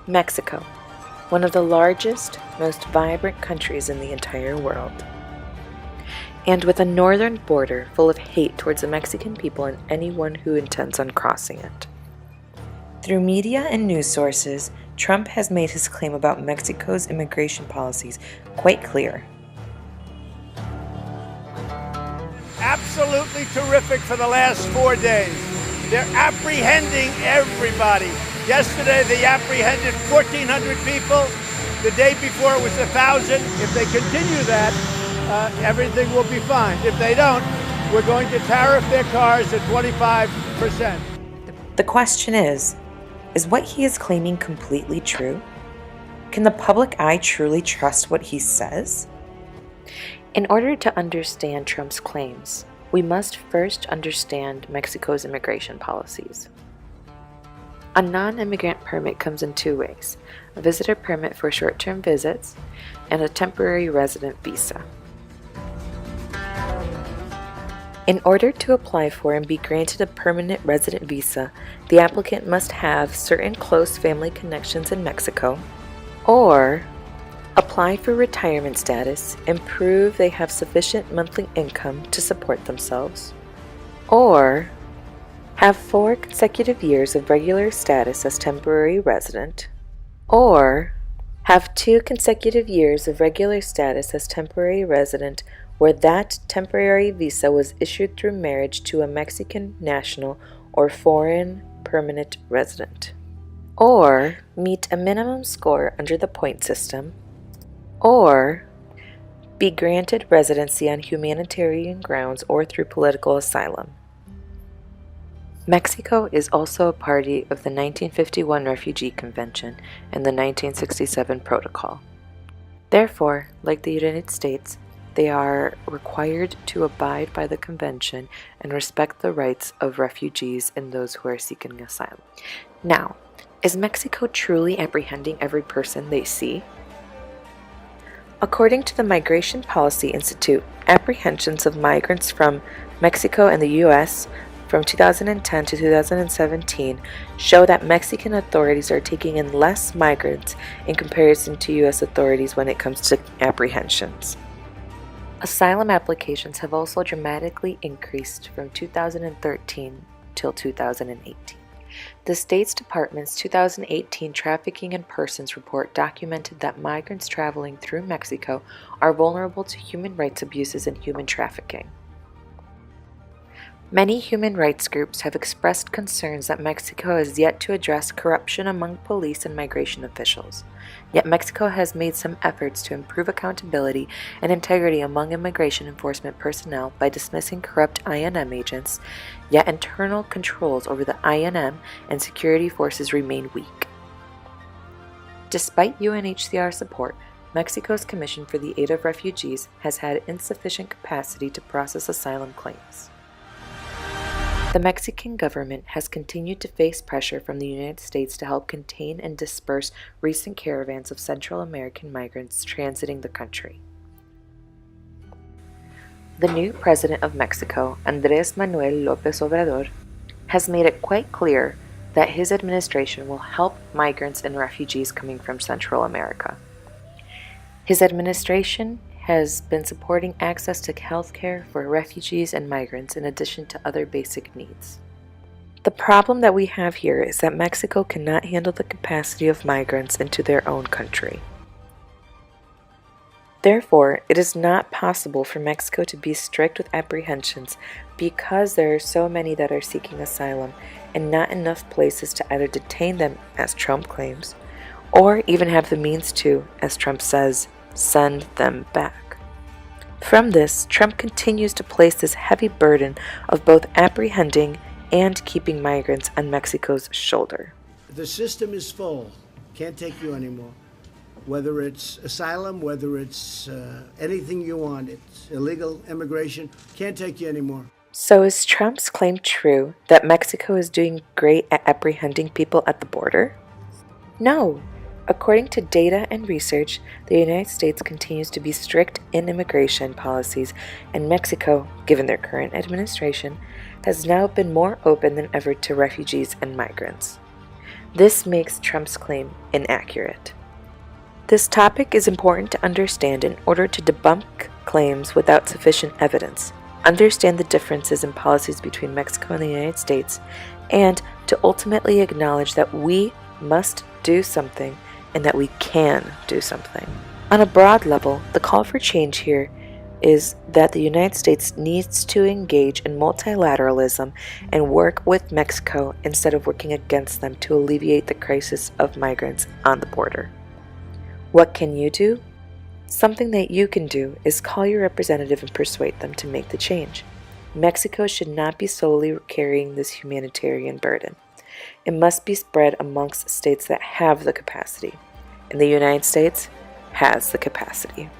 Mexico, one of the largest, most vibrant countries in the entire world. And with a northern border full of hate towards the Mexican people and anyone who intends on crossing it. Through media and news sources, Trump has made his claim about Mexico's immigration policies quite clear. Absolutely terrific for the last 4 days. They're apprehending everybody. Yesterday they apprehended 1,400 people. The day before it was 1,000. If they continue that, everything will be fine. If they don't, we're going to tariff their cars at 25%. The question is what he is claiming completely true? Can the public eye truly trust what he says? In order to understand Trump's claims, we must first understand Mexico's immigration policies. A non-immigrant permit comes in two ways: a visitor permit for short-term visits and a temporary resident visa. In order to apply for and be granted a permanent resident visa, the applicant must have certain close family connections in Mexico, or apply for retirement status and prove they have sufficient monthly income to support themselves, or have 4 consecutive years of regular status as temporary resident, or have 2 consecutive years of regular status as temporary resident where that temporary visa was issued through marriage to a Mexican national or foreign permanent resident, or meet a minimum score under the point system, or be granted residency on humanitarian grounds or through political asylum. Mexico is also a party of the 1951 Refugee Convention and the 1967 Protocol. Therefore, like the United States, they are required to abide by the convention and respect the rights of refugees and those who are seeking asylum. Now, is Mexico truly apprehending every person they see? According to the Migration Policy Institute, apprehensions of migrants from Mexico and the U.S. from 2010 to 2017 show that Mexican authorities are taking in less migrants in comparison to U.S. authorities when it comes to apprehensions. Asylum applications have also dramatically increased from 2013 till 2018. The State's Department's 2018 Trafficking in Persons report documented that migrants traveling through Mexico are vulnerable to human rights abuses and human trafficking. Many human rights groups have expressed concerns that Mexico has yet to address corruption among police and migration officials. Yet Mexico has made some efforts to improve accountability and integrity among immigration enforcement personnel by dismissing corrupt INM agents, yet internal controls over the INM and security forces remain weak. Despite UNHCR support, Mexico's Commission for the Aid of Refugees has had insufficient capacity to process asylum claims. The Mexican government has continued to face pressure from the United States to help contain and disperse recent caravans of Central American migrants transiting the country. The new president of Mexico, Andrés Manuel López Obrador, has made it quite clear that his administration will help migrants and refugees coming from Central America. His administration has been supporting access to health care for refugees and migrants in addition to other basic needs. The problem that we have here is that Mexico cannot handle the capacity of migrants into their own country. Therefore, it is not possible for Mexico to be strict with apprehensions because there are so many that are seeking asylum and not enough places to either detain them, as Trump claims, or even have the means to, as Trump says, send them back. From this, Trump continues to place this heavy burden of both apprehending and keeping migrants on Mexico's shoulder. The system is full. Can't take you anymore. Whether it's asylum, whether it's anything you want, it's illegal immigration, can't take you anymore. So is Trump's claim true that Mexico is doing great at apprehending people at the border? No. According to data and research, the United States continues to be strict in immigration policies, and Mexico, given their current administration, has now been more open than ever to refugees and migrants. This makes Trump's claim inaccurate. This topic is important to understand in order to debunk claims without sufficient evidence, understand the differences in policies between Mexico and the United States, and to ultimately acknowledge that we must do something and that we can do something. On a broad level, the call for change here is that the United States needs to engage in multilateralism and work with Mexico instead of working against them to alleviate the crisis of migrants on the border. What can you do? Something that you can do is call your representative and persuade them to make the change. Mexico should not be solely carrying this humanitarian burden. It must be spread amongst states that have the capacity, and the United States has the capacity.